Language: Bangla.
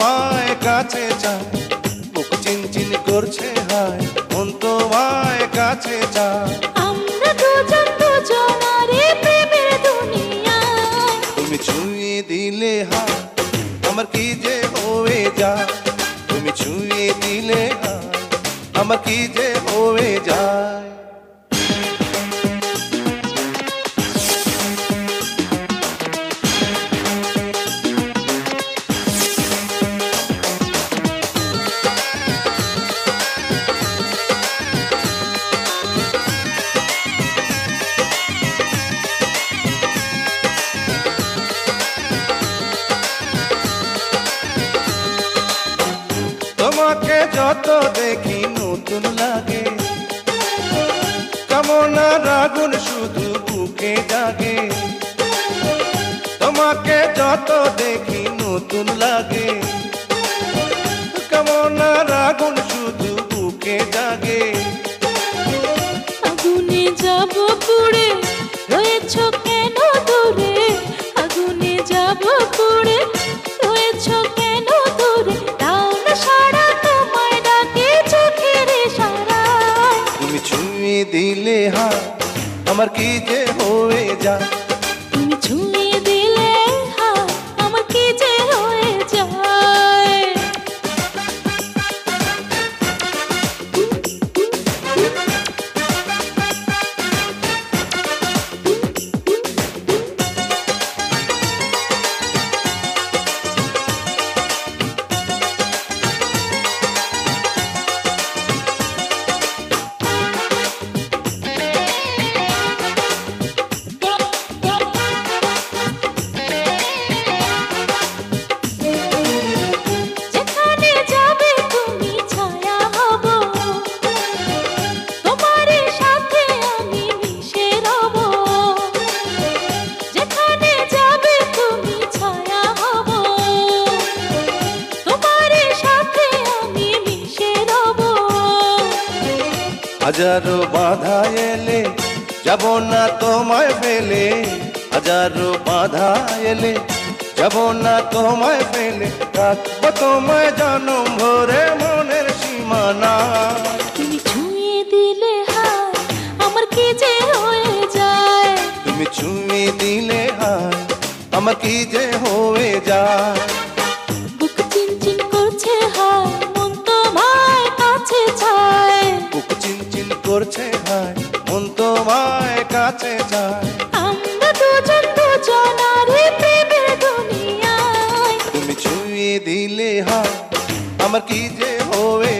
তোমায় কাছে চায়, বুক চিনচিন করছে হায়, মন তোমায় কাছে চায়। আমরা দুজন দুজনারে প্রেমের দুনিয়ায়। তুমি ছুঁয়ে দিলে হায়, আমার কি যে হয়ে যায়। তুমি ছুঁয়ে দিলে হায়, আমার কি যে হয়ে যায়। তোমাকে যত দেখি নতুন লাগে, কামনার আগুন শুধু বুকে জাগে। তোমাকে যত দেখি নতুন লাগে, কামনার আগুন শুধু বুকে জাগে। আগুনে যাব পুড়ে, রয়েছ কেন দূরে? আগুনে যাব পুড়ে, রয়েছ কেন দূরে? দাও না সাড়া, তোমায় ডাকে চোখের ইশারায়। তুমি ছুঁয়ে দিলে হায়, আমার কি যে হয়ে যায়। তুমি ছুঁয়ে দিলে হায়, আমার কি যে হয়ে যায়। যেখানে যাবে তুমি ছায়া হব, তোমার সাথে আমি মিশে রব। যেখানে যাবে তুমি ছায়া হব, তোমার সাথে আমি মিশে রব। হাজারো বাধা এলে যাব না তোমায় ফেলে, হাজারো বাধা এলে যাব না তোমায় ফেলে। রাখবো তোমায় জনম ভরে মনের সীমানা। তুমি ছুঁয়ে দিলে হায়, আমার কি যে হয়ে যায়। তুমি ছুঁয়ে দিলে হায়, আমার কি যে হয়ে যায়। বুক চিনচিন করছে হায়, মন তোমায় কাছে চায়। বুক চিনচিন করছে হায়, মন তোমায় কাছে যায়। আমরা দুজন দুজনারে প্রেমের দুনিয়ায়। তুমি ছুঁয়ে দিলে হায়, আমার কি যে হয়ে